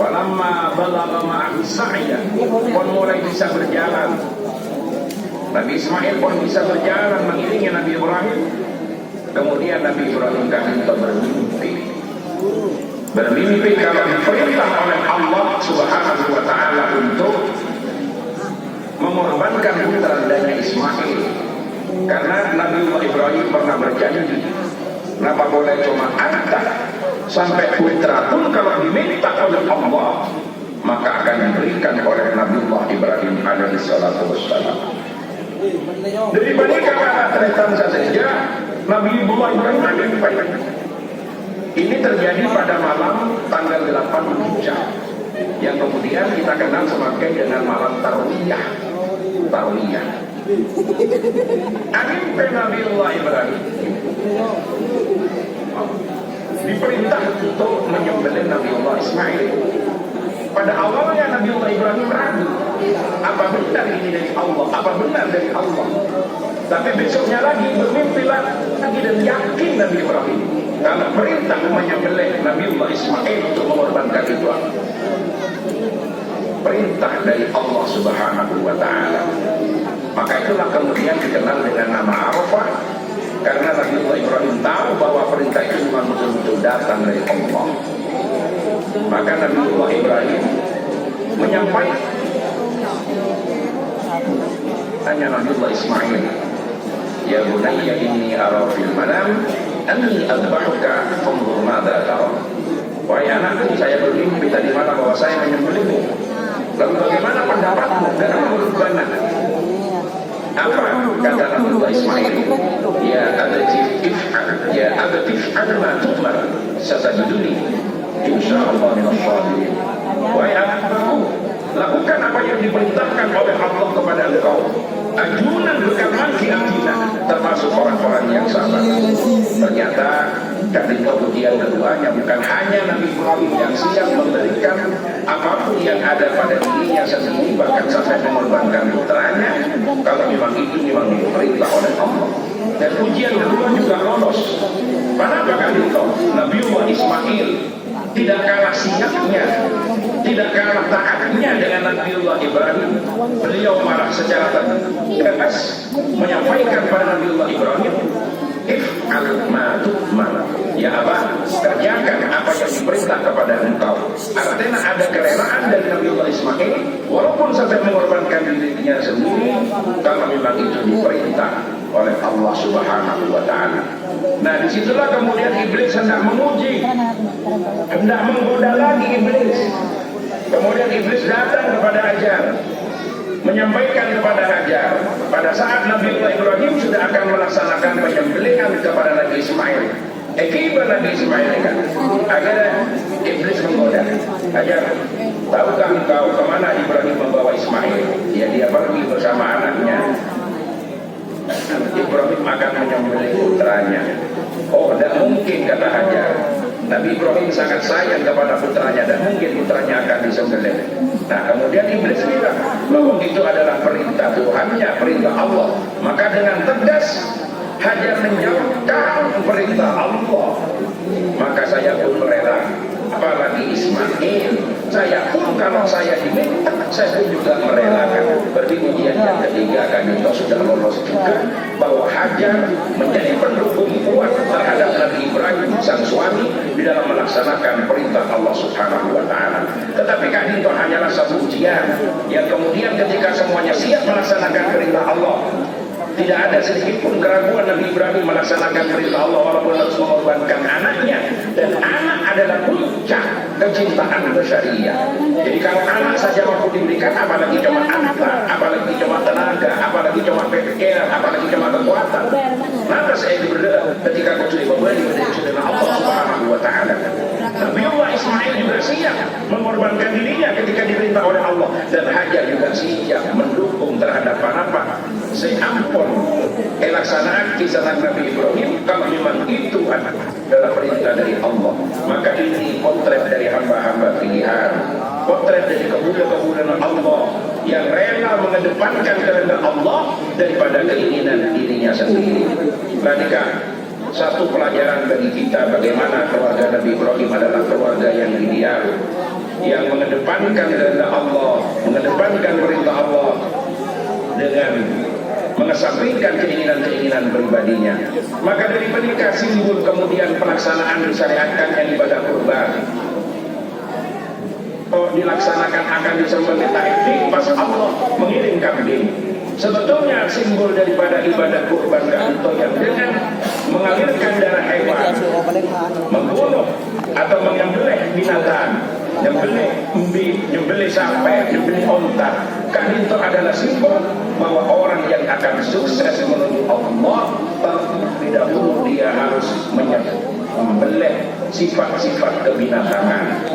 Falamma balagha ma'ahu sa'ya, pun mulai bisa berjalan. Nabi Ismail pun bisa berjalan mengiringi Nabi Ibrahim. Kemudian Nabi Ibrahim itu bermimpi kalau diperintah oleh Allah Subhanahu wa Ta'ala untuk mengorbankan putranya Ismail. Karena Nabi Ibrahim pernah berjanji, kenapa boleh cuma anak, sampai putra pun kalau diminta oleh Allah maka akan diberikan oleh Nabi Ibrahim alaihi salatu wassalam. Daripada kata tretan saja Nabi Ibrahim ada. Ini terjadi pada malam tanggal 8 Dzulhijjah yang kemudian kita kenal sebagai dengan malam Tarwiyah. Mimpi Nabi Ibrahim diperintah untuk menyembelih Nabi Ismail. Pada awalnya Nabi Ibrahim ragu, apa benar ini dari Allah, apa benar dari Allah. Tapi besoknya lagi bermimpi lagi dan yakin Nabi Ibrahim karena perintah menyembelih Nabi Ismail untuk mengorbankan itu perintah dari Allah Subhanahu wa Ta'ala. Maka itulah kemudian dikenal dengan nama Arafah, karena Nabi Ibrahim tahu bahwa perintah itu memang betul-betul datang dari Allah. Maka Nabi Ibrahim menyampaikan hanya Nabi Ismail, ya bunayya inni ara fil manam anni adbahuka fanzur madza tara. Wahai anakku, saya bermimpi tadi malam bahwa saya menyembelihmu. Lalu bagaimana pendapatmu dalam kurbanan? Apa kata Nabi Ismail? Ya abati if'al ma tu'mar satajiduni insyaallah minasy shabirin. Wahai anakku, lakukan apa yang diperintahkan oleh Allah kepada engkau. Ajunan bukan lagi atina, termasuk orang-orang yang sabar. Ternyata ketika ujian keduanya bukan hanya Nabi Ibrahim yang siap memberikan apapun yang ada pada dirinya sendiri, bahkan sampai mengorbankan putranya, kalau memang itu memang diperintah oleh Allah. Dan ujian kedua juga lolos. Pada kali itu Nabi Ismail tidak kalah siapnya, tidak kalah taatnya dengan Nabi Ibrahim. Beliau malah secara tegas menyampaikan pada Nabi Ibrahim, if'al ma tu'mar, ya Abah, kerjakan apa yang diperintah kepada engkau. Artinya ada kerelaan dari Nabi Ismail, walaupun sampai mengorbankan dirinya sendiri, kalau memang itu diperintah oleh Allah Subhanahu wa Ta'ala. Nah, disitulah kemudian iblis hendak menguji, hendak menggoda lagi iblis. Kemudian iblis datang kepada Hajar, menyampaikan kepada Hajar pada saat Nabi Ibrahim sudah akan melaksanakan penyembelihan kepada Nabi Ismail. Akibat Nabi Ismail kan, akhirnya iblis menggoda Hajar, tahukah engkau kemana Ibrahim membawa Ismail? Ya, dia pergi bersama anaknya. Ibrahim akan menyembelih putranya. Oh, tidak mungkin, kata Hajar. Nabi Ibrahim sangat sayang kepada putranya dan mungkin putranya akan disembelih. Nah, kemudian iblis bilang bahwa itu adalah perintah Tuhannya, perintah Allah. Maka dengan tegas Hajar menjauhkan perintah Allah. Maka saya pun rela, apalagi Ismail. Saya pun kalau saya diminta, saya pun juga merelakan. Berarti ujian yang ketiga kan itu sudah lolos juga, bahwa Hajar menjadi pendukung kuat terhadap Nabi Ibrahim sang suami di dalam melaksanakan perintah Allah Subhanahu wa Ta'ala. Tetapi kan itu hanyalah satu ujian yang kemudian ketika semuanya siap melaksanakan perintah Allah, tidak ada sedikit pun keraguan Nabi Ibrahim melaksanakan perintah Allah walaupun harus mengorbankan anaknya. Dan anak adalah puncak kecintaan bersyariah. Jadi kalau anak saja mampu diberikan, apalagi cuma anak, apalagi cuma tenaga, apalagi cuma pikiran, apalagi cuma kekuatan. Maka saya berdoa ketika kau sudah memberi dengan Allah Subhanahu wa Ta'ala. Nabi Ismail juga siap mengorbankan dirinya ketika diperintah oleh Allah, dan Hajar juga siap mendukung terhadap apa? Seampun laksanaan kisah Nabi Ibrahim kalau memang itu adalah perintah dari Allah. Maka ini potret dari hamba-hamba pilihan, potret dari kemuliaan Allah yang rela mengedepankan kehendak Allah daripada keinginan dirinya sendiri. Perhatikan satu pelajaran bagi kita bagaimana keluarga Nabi Ibrahim adalah keluarga yang ideal, yang mengedepankan kehendak Allah, mengedepankan perintah Allah dengan mengesampingkan keinginan-keinginan pribadinya. Maka dari menikah simbol kemudian pelaksanaan disyariatkannya ibadah kurban. Dilaksanakan akan disembelih etik pas Allah mengirim kambing. Sebetulnya simbol daripada ibadah kurban itu yang dengan mengalirkan darah hewan, membunuh atau menyembelih binatang, nyembelih sapi, nyembelih unta, kan itu adalah simbol bahwa orang yang akan sukses menuju Allah tidak perlu dia harus menyembelih sifat-sifat kebinatangan.